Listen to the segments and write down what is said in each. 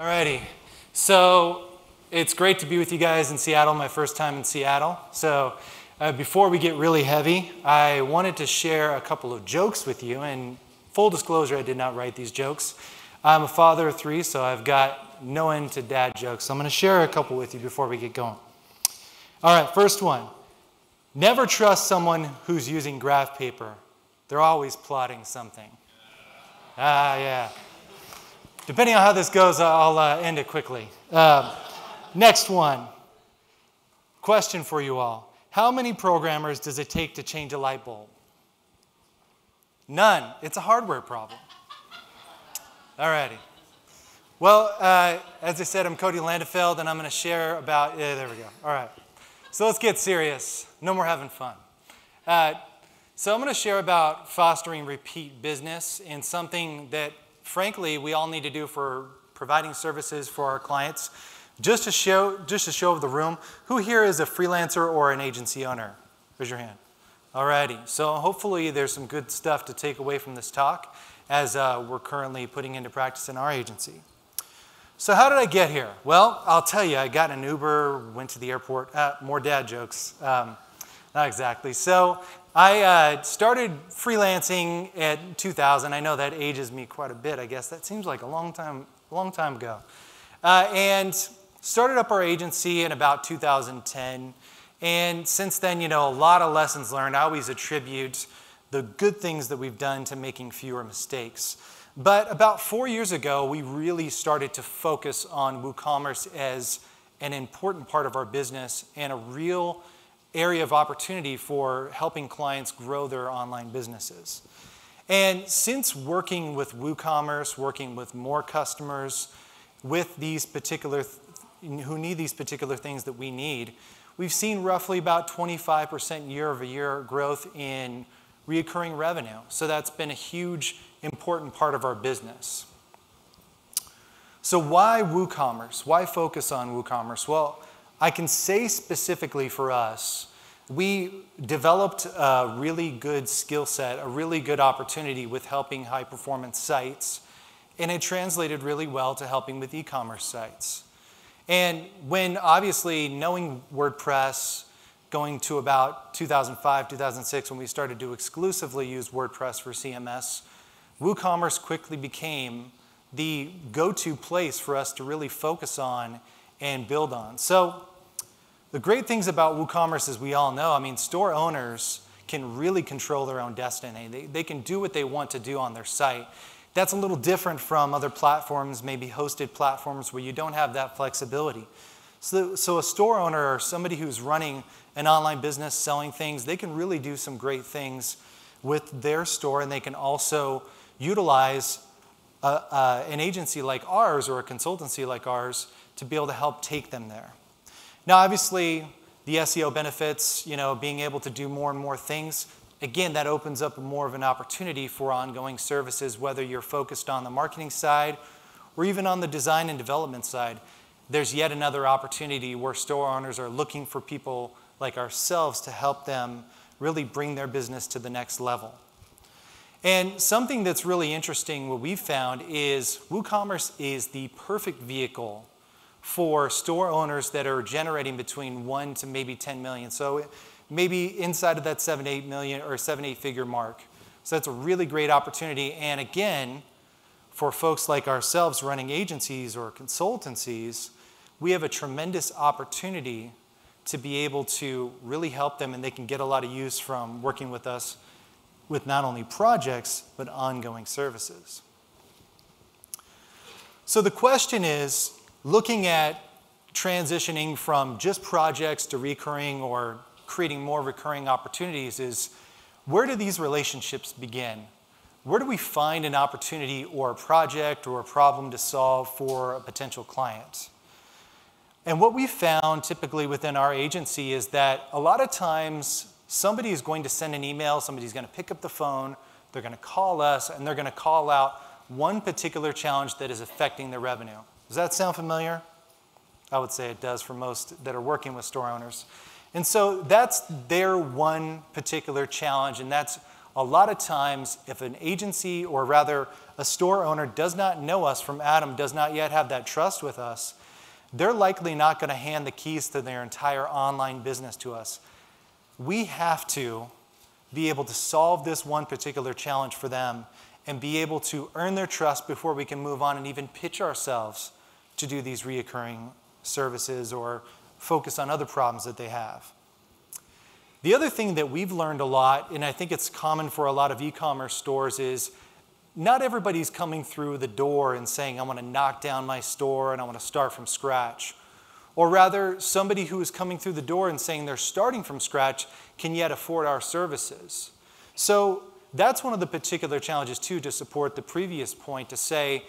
Alrighty, so it's great to be with you guys in Seattle, my first time in Seattle. So before we get really heavy, I wanted to share a couple of jokes with you, and full disclosure, I did not write these jokes. I'm a father of 3, so I've got no end to dad jokes. So I'm going to share a couple with you before we get going. All right, first one. Never trust someone who's using graph paper. They're always plotting something. Yeah. Depending on how this goes, I'll end it quickly. Next one. Question for you all. How many programmers does it take to change a light bulb? None. It's a hardware problem. All righty. Well, as I said, I'm Cody Landefeld, and I'm going to share about... there we go. All right. So let's get serious. No more having fun. So I'm going to share about fostering repeat business and something that, frankly, we all need to do for providing services for our clients. Just to show the room, who here is a freelancer or an agency owner? Raise your hand. Alrighty. So hopefully there's some good stuff to take away from this talk as we're currently putting into practice in our agency. So how did I get here? Well, I'll tell you, I got an Uber, went to the airport. More dad jokes. Not exactly. So I started freelancing at 2000. I know that ages me quite a bit, I guess. That seems like a long time ago. And started up our agency in about 2010. And since then, a lot of lessons learned. I always attribute the good things that we've done to making fewer mistakes. But about 4 years ago, we really started to focus on WooCommerce as an important part of our business and a real area of opportunity for helping clients grow their online businesses. And since working with WooCommerce, working with more customers with these particular who need these particular things that we need, we've seen roughly about 25% year-over-year growth in recurring revenue. So that's been a huge, important part of our business. So why WooCommerce? Why focus on WooCommerce? Well, I can say specifically for us, we developed a really good skill set, a really good opportunity with helping high-performance sites, and it translated really well to helping with e-commerce sites. And when, obviously, knowing WordPress, going to about 2005, 2006, when we started to exclusively use WordPress for CMS, WooCommerce quickly became the go-to place for us to really focus on and build on. So the great things about WooCommerce, as we all know, store owners can really control their own destiny. They can do what they want to do on their site. That's a little different from other platforms, maybe hosted platforms where you don't have that flexibility. So a store owner or somebody who's running an online business selling things, they can really do some great things with their store, and they can also utilize an agency like ours or a consultancy like ours to be able to help take them there. Now, obviously, the SEO benefits, being able to do more and more things, again, that opens up more of an opportunity for ongoing services, whether you're focused on the marketing side or even on the design and development side. There's yet another opportunity where store owners are looking for people like ourselves to help them really bring their business to the next level. And something that's really interesting, what we've found, is WooCommerce is the perfect vehicle for store owners that are generating between 1 to maybe 10 million. So maybe inside of that 7 to 8 million or 7-8 figure mark. So that's a really great opportunity. And again, for folks like ourselves running agencies or consultancies, we have a tremendous opportunity to be able to really help them, and they can get a lot of use from working with us with not only projects, but ongoing services. So the question is, looking at transitioning from just projects to recurring or creating more recurring opportunities, is where do these relationships begin? Where do we find an opportunity or a project or a problem to solve for a potential client? And what we found typically within our agency is that a lot of times somebody is going to send an email, somebody's going to pick up the phone, they're going to call us, and they're going to call out one particular challenge that is affecting their revenue. Does that sound familiar? I would say it does for most that are working with store owners. And so that's their one particular challenge, and that's a lot of times if an agency, or rather a store owner, does not know us from Adam, does not yet have that trust with us, they're likely not going to hand the keys to their entire online business to us. We have to be able to solve this one particular challenge for them and be able to earn their trust before we can move on and even pitch ourselves to do these reoccurring services or focus on other problems that they have. The other thing that we've learned a lot, and I think it's common for a lot of e-commerce stores, is not everybody's coming through the door and saying, I want to knock down my store and I want to start from scratch. Or rather, somebody who is coming through the door and saying they're starting from scratch can yet afford our services. So that's one of the particular challenges, too, to support the previous point, to say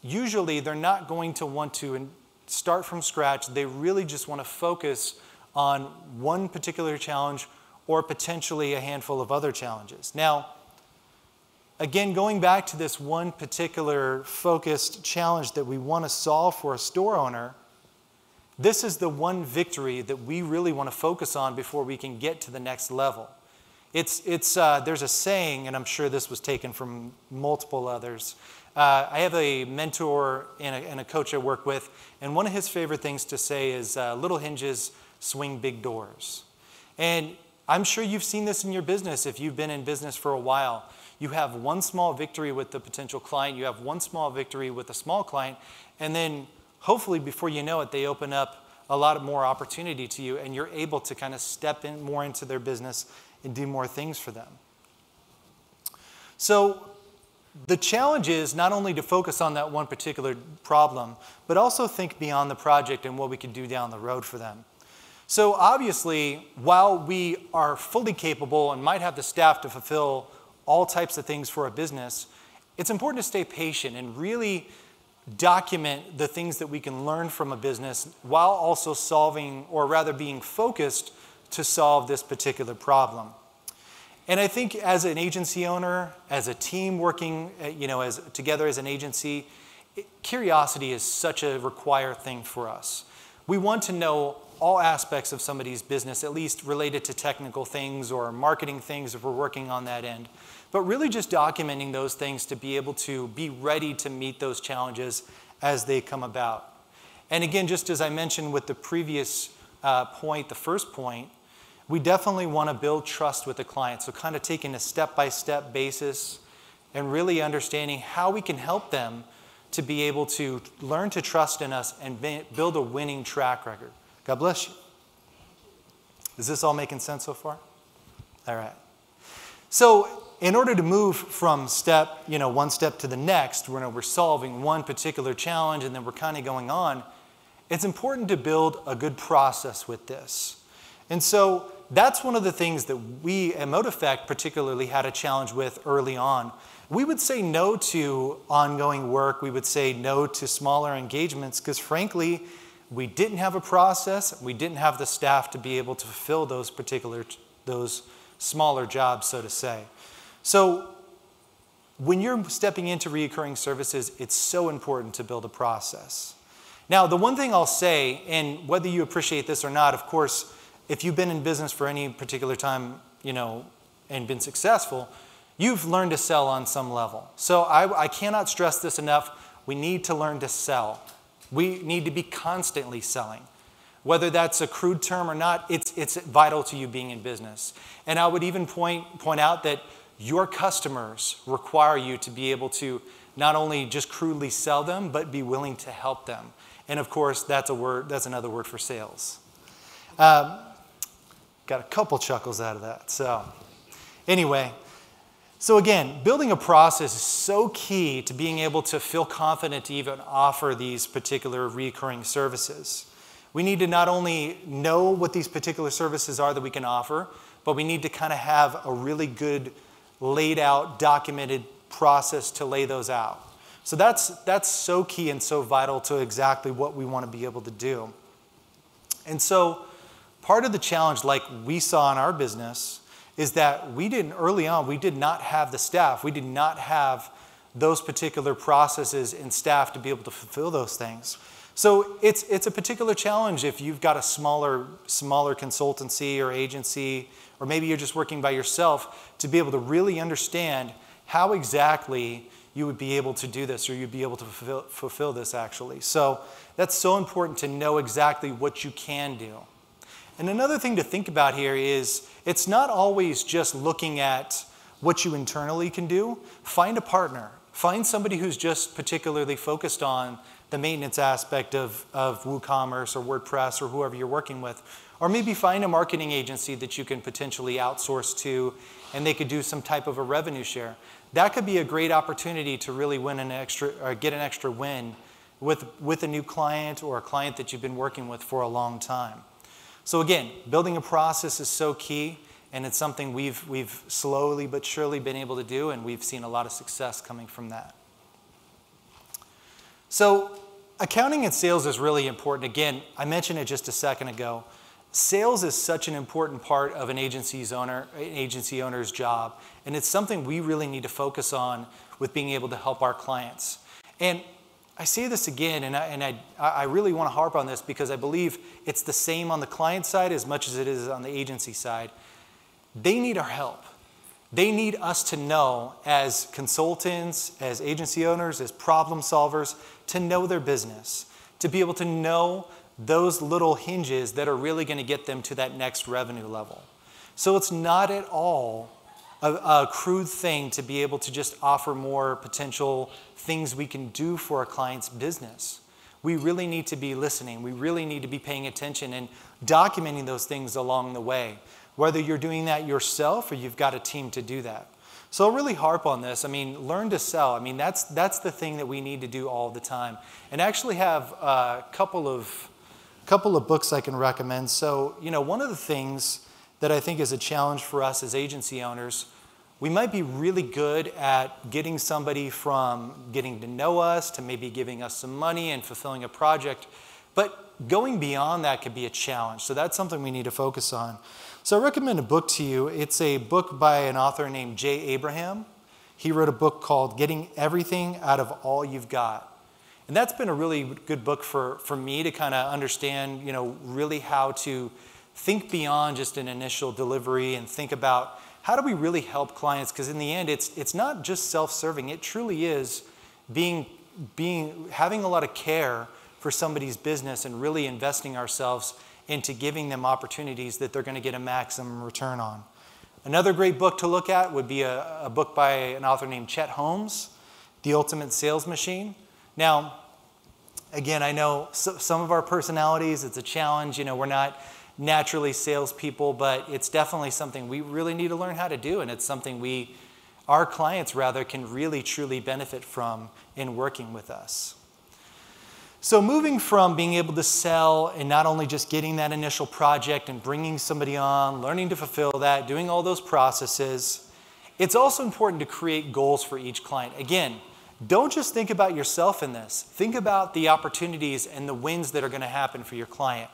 usually they're not going to want to start from scratch. They really just want to focus on one particular challenge or potentially a handful of other challenges. Now, again, going back to this one particular focused challenge that we want to solve for a store owner, this is the one victory that we really want to focus on before we can get to the next level. There's a saying, and I'm sure this was taken from multiple others. I have a mentor and a coach I work with, and one of his favorite things to say is, little hinges swing big doors. And I'm sure you've seen this in your business if you've been in business for a while. You have one small victory with the potential client, you have one small victory with a small client, and then hopefully before you know it, they open up a lot more opportunity to you, and you're able to kind of step in more into their business and do more things for them. So the challenge is not only to focus on that one particular problem, but also think beyond the project and what we can do down the road for them. So obviously, while we are fully capable and might have the staff to fulfill all types of things for a business, it's important to stay patient and really document the things that we can learn from a business while also solving, or rather being focused to solve this particular problem. And I think as an agency owner, as a team working together as an agency, curiosity is such a required thing for us. We want to know all aspects of somebody's business, at least related to technical things or marketing things if we're working on that end. But really just documenting those things to be able to be ready to meet those challenges as they come about. And again, just as I mentioned with the previous point, the first point, we definitely want to build trust with the client. So kind of taking a step-by-step basis and really understanding how we can help them to be able to learn to trust in us and build a winning track record. God bless you. Is this all making sense so far? All right. So in order to move from one step to the next, we're solving one particular challenge and then we're kind of going on, it's important to build a good process with this. And so that's one of the things that we at MotiveFect particularly had a challenge with early on. We would say no to ongoing work. We would say no to smaller engagements because frankly, we didn't have a process. We didn't have the staff to be able to fulfill those smaller jobs, so to say. So when you're stepping into recurring services, it's so important to build a process. Now, the one thing I'll say, and whether you appreciate this or not, of course, if you've been in business for any particular time, and been successful, you've learned to sell on some level. So I cannot stress this enough. We need to learn to sell. We need to be constantly selling. Whether that's a crude term or not, it's vital to you being in business. And I would even point out that your customers require you to be able to not only just crudely sell them, but be willing to help them. And of course, that's another word for sales. Got a couple chuckles out of that. So anyway, so again, building a process is so key to being able to feel confident to even offer these particular recurring services. We need to not only know what these particular services are that we can offer, but we need to kind of have a really good laid out, documented process to lay those out. So that's so key and so vital to exactly what we want to be able to do. And so part of the challenge, like we saw in our business, is that early on, we did not have the staff. We did not have those particular processes and staff to be able to fulfill those things. So it's a particular challenge if you've got a smaller consultancy or agency, or maybe you're just working by yourself, to be able to really understand how exactly you would be able to do this, or you'd be able to fulfill this actually. So that's so important to know exactly what you can do. And another thing to think about here is it's not always just looking at what you internally can do. Find a partner. Find somebody who's just particularly focused on the maintenance aspect of WooCommerce or WordPress or whoever you're working with. Or maybe find a marketing agency that you can potentially outsource to, and they could do some type of a revenue share. That could be a great opportunity to really win an extra, or get an extra win with a new client or a client that you've been working with for a long time. So again, building a process is so key, and it's something we've slowly but surely been able to do, and we've seen a lot of success coming from that. So accounting and sales is really important. Again, I mentioned it just a second ago. Sales is such an important part of an agency owner's job, and it's something we really need to focus on with being able to help our clients. And I say this again, and I really want to harp on this because I believe it's the same on the client side as much as it is on the agency side. They need our help. They need us to know, as consultants, as agency owners, as problem solvers, to know their business, to be able to know those little hinges that are really going to get them to that next revenue level. So it's not at all a crude thing to be able to just offer more potential things we can do for a client's business. We really need to be listening. We really need to be paying attention and documenting those things along the way, whether you're doing that yourself or you've got a team to do that. So I'll really harp on this. I mean, learn to sell. I mean, that's the thing that we need to do all the time. And I actually have a couple of books I can recommend. So, one of the things that I think is a challenge for us as agency owners, we might be really good at getting somebody from getting to know us to maybe giving us some money and fulfilling a project, but going beyond that could be a challenge. So that's something we need to focus on. So I recommend a book to you. It's a book by an author named Jay Abraham. He wrote a book called Getting Everything Out of All You've Got. And that's been a really good book for me to kind of understand, really how to think beyond just an initial delivery and think about how do we really help clients? Because in the end, it's not just self-serving. It truly is having a lot of care for somebody's business and really investing ourselves into giving them opportunities that they're going to get a maximum return on. Another great book to look at would be a book by an author named Chet Holmes, The Ultimate Sales Machine. Now, again, I know some of our personalities, it's a challenge. We're not naturally salespeople, but it's definitely something we really need to learn how to do, and it's something our clients rather, can really truly benefit from in working with us. So moving from being able to sell and not only just getting that initial project and bringing somebody on, learning to fulfill that, doing all those processes, it's also important to create goals for each client. Again, don't just think about yourself in this. Think about the opportunities and the wins that are going to happen for your client.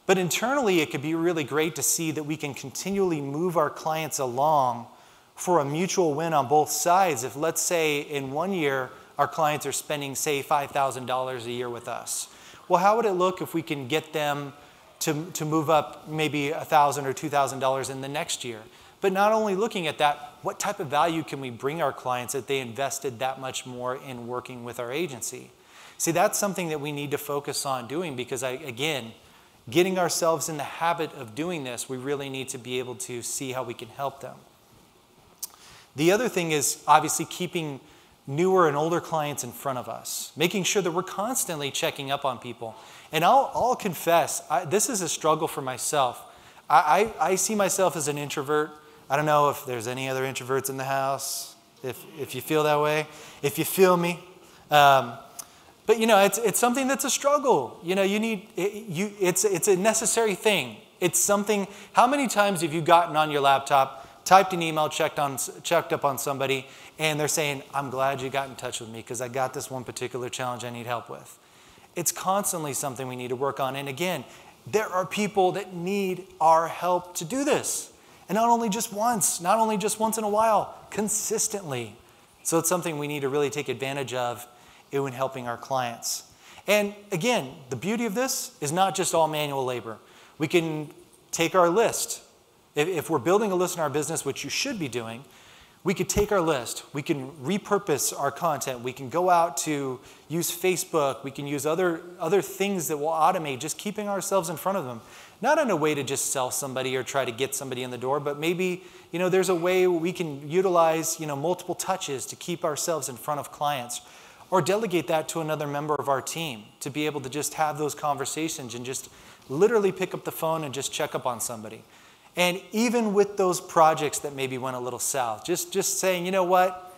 But internally, it could be really great to see that we can continually move our clients along for a mutual win on both sides. If, let's say, in 1 year, our clients are spending, say, $5,000 a year with us. Well, how would it look if we can get them to move up maybe $1,000 or $2,000 in the next year? But not only looking at that, what type of value can we bring our clients that they invested that much more in working with our agency? See, that's something that we need to focus on doing because, again, getting ourselves in the habit of doing this, we really need to be able to see how we can help them. The other thing is obviously keeping newer and older clients in front of us, making sure that we're constantly checking up on people. And I'll confess, this is a struggle for myself. I see myself as an introvert. I don't know if there's any other introverts in the house, if you feel that way, if you feel me. But it's something that's a struggle. It's a necessary thing. It's something. How many times have you gotten on your laptop, typed an email, checked up on somebody, and they're saying, "I'm glad you got in touch with me because I got this one particular challenge I need help with." It's constantly something we need to work on. And again, there are people that need our help to do this, and not only just once in a while, consistently. So it's something we need to really take advantage of in helping our clients. And again, the beauty of this is not just all manual labor. We can take our list. If we're building a list in our business, which you should be doing, we could take our list, we can repurpose our content, we can go out to use Facebook, we can use other things that will automate, just keeping ourselves in front of them. Not in a way to just sell somebody or try to get somebody in the door, but maybe there's a way we can utilize multiple touches to keep ourselves in front of clients, or delegate that to another member of our team to be able to just have those conversations and just literally pick up the phone and just check up on somebody. And even with those projects that maybe went a little south, just saying, you know what,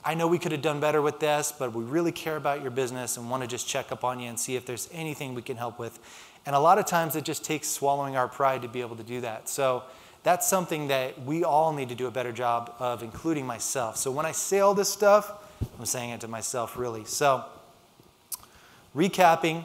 I know we could have done better with this, but we really care about your business and want to just check up on you and see if there's anything we can help with. And a lot of times it just takes swallowing our pride to be able to do that. So that's something that we all need to do a better job of, including myself. So when I say all this stuff, I'm saying it to myself really. So recapping,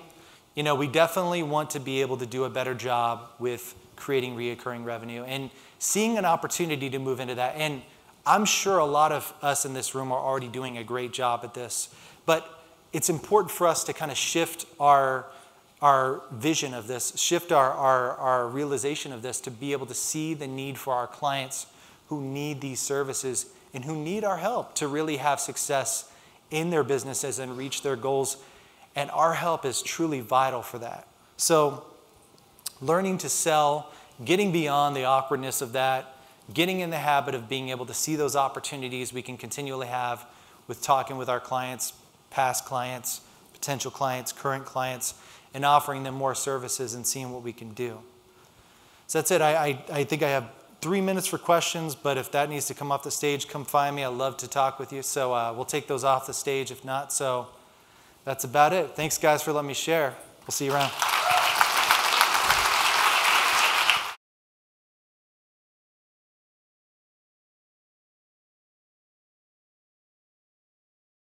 we definitely want to be able to do a better job with creating reoccurring revenue and seeing an opportunity to move into that. And I'm sure a lot of us in this room are already doing a great job at this, but it's important for us to kind of shift our vision of this, shift our realization of this, to be able to see the need for our clients who need these services and who need our help to really have success in their businesses and reach their goals. And our help is truly vital for that. So learning to sell, getting beyond the awkwardness of that, getting in the habit of being able to see those opportunities we can continually have with talking with our clients, past clients, potential clients, current clients, and offering them more services and seeing what we can do. So that's it. I think I have 3 minutes for questions, but if that needs to come off the stage, come find me. I'd love to talk with you. So we'll take those off the stage if not. So that's about it. Thanks, guys, for letting me share. We'll see you around.